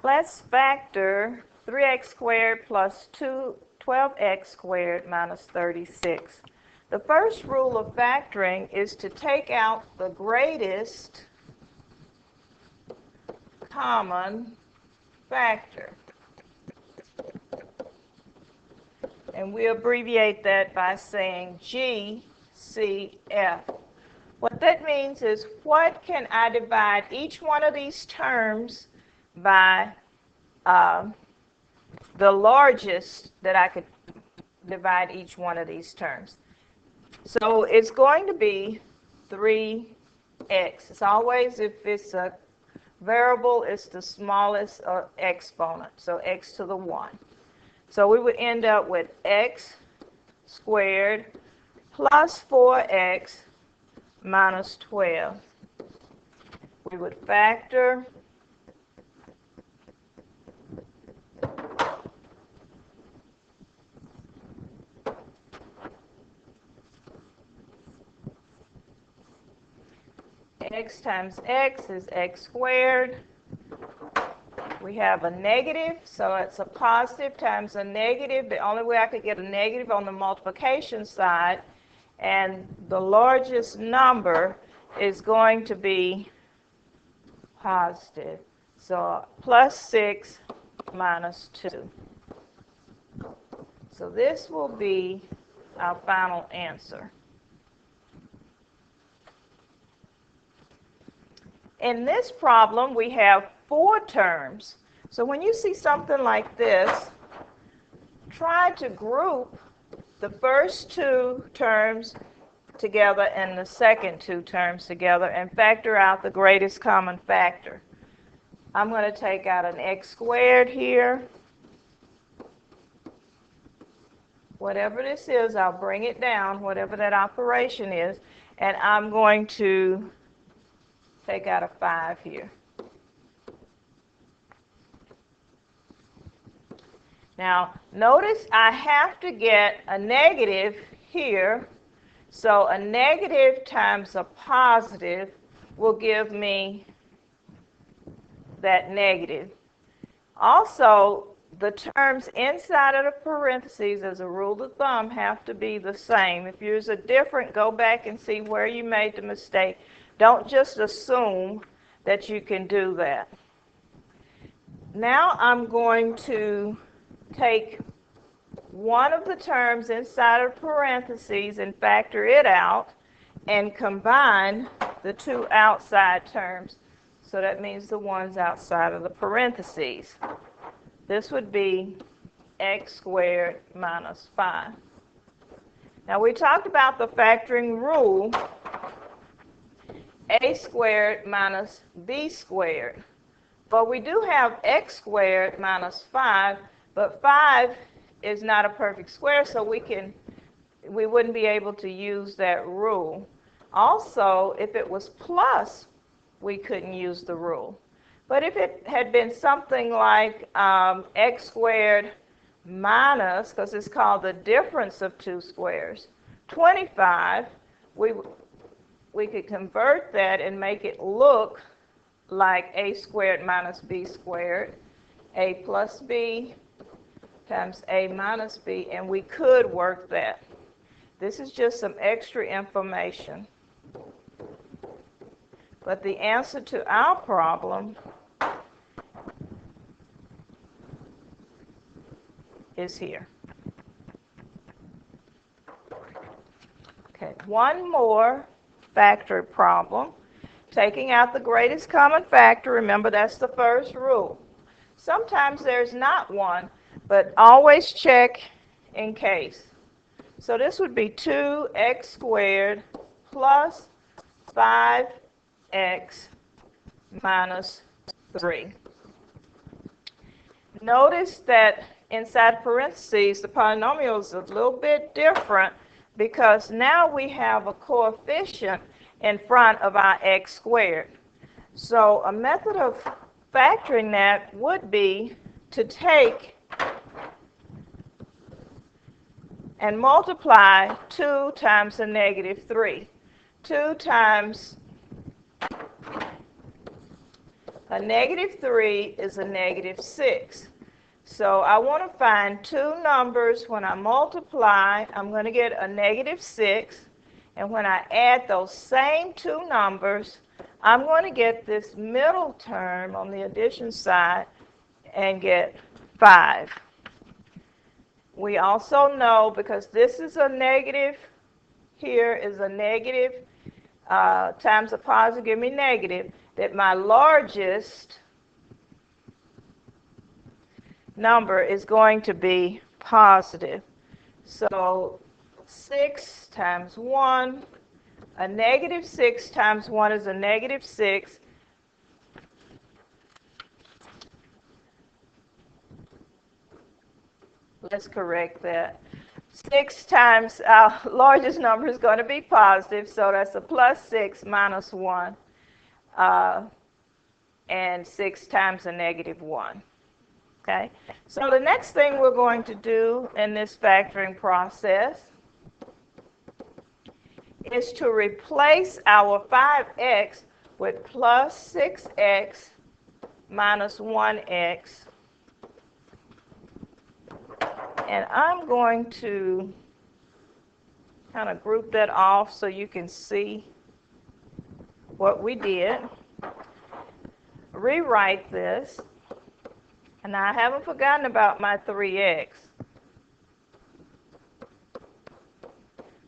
Let's factor 3x squared plus 12x squared minus 36. The first rule of factoring is to take out the greatest common factor. And we abbreviate that by saying GCF. What that means is, what can I divide each one of these terms by the largest that I could divide each one of these terms. So it's going to be 3x. It's always, if it's a variable, it's the smallest exponent, so x to the 1. So we would end up with x squared plus 4x minus 12. We would factor x times x is x squared. We have a negative, so it's a positive times a negative. The only way I could get a negative on the multiplication side, and the largest number is going to be positive. So plus 6 minus 2. So this will be our final answer. In this problem, we have 4 terms. So when you see something like this, try to group the first 2 terms together and the second 2 terms together and factor out the greatest common factor. I'm going to take out an x squared here. Whatever this is, I'll bring it down, whatever that operation is, and I'm going to take out a 5 here. Now, notice I have to get a negative here, so a negative times a positive will give me that negative. Also, the terms inside of the parentheses, as a rule of thumb, have to be the same. If yours are different, go back and see where you made the mistake. Don't just assume that you can do that. Now I'm going to take one of the terms inside of parentheses and factor it out and combine the 2 outside terms. So that means the ones outside of the parentheses. This would be x squared minus 5. Now we talked about the factoring rule, a squared minus b squared. But we do have x squared minus 5, but 5 is not a perfect square, so we wouldn't be able to use that rule. Also, if it was plus, we couldn't use the rule. But if it had been something like x squared minus, because it's called the difference of 2 squares, 25, we could convert that and make it look like a squared minus b squared, a plus b times a minus b, and we could work that. This is just some extra information. But the answer to our problem is here. Okay, one more factor problem. Taking out the greatest common factor, remember that's the first rule. Sometimes there's not one, but always check in case. So this would be 2x squared plus 5x minus 3. Notice that inside parentheses, the polynomial is a little bit different because now we have a coefficient in front of our x squared. So a method of factoring that would be to take and multiply 2 times a negative 3. 2 times A negative 3 is a negative 6. So I want to find two numbers. When I multiply, I'm going to get a negative 6. And when I add those same two numbers, I'm going to get this middle term on the addition side and get 5. We also know, because this is a negative, here is a negative times a positive give me negative, that my largest number is going to be positive. So 6 times 1, a negative 6 times 1 is a negative 6. Let's correct that. 6 times our largest number is going to be positive, so that's a plus 6 minus 1, and 6 times a negative 1. Okay, so the next thing we're going to do in this factoring process is to replace our 5x with plus 6x minus 1x. And I'm going to kind of group that off so you can see what we did. Rewrite this. And I haven't forgotten about my 3x.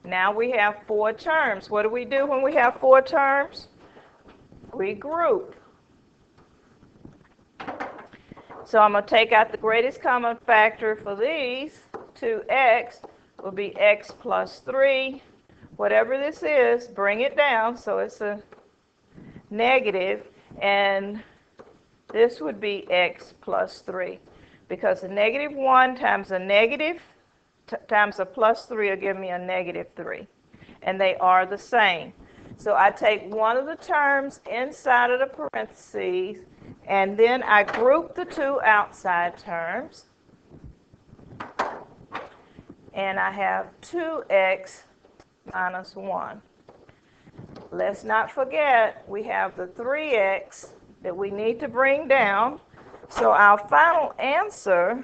Now we have 4 terms. What do we do when we have 4 terms? We group. So I'm going to take out the greatest common factor for these. 2x will be x plus 3. Whatever this is, bring it down so it's a negative. And this would be x plus 3. Because a negative 1 times a negative times a plus 3 will give me a negative 3. And they are the same. So I take one of the terms inside of the parentheses, and then I group the two outside terms. And I have 2x minus 1. Let's not forget, we have the 3x that we need to bring down. So our final answer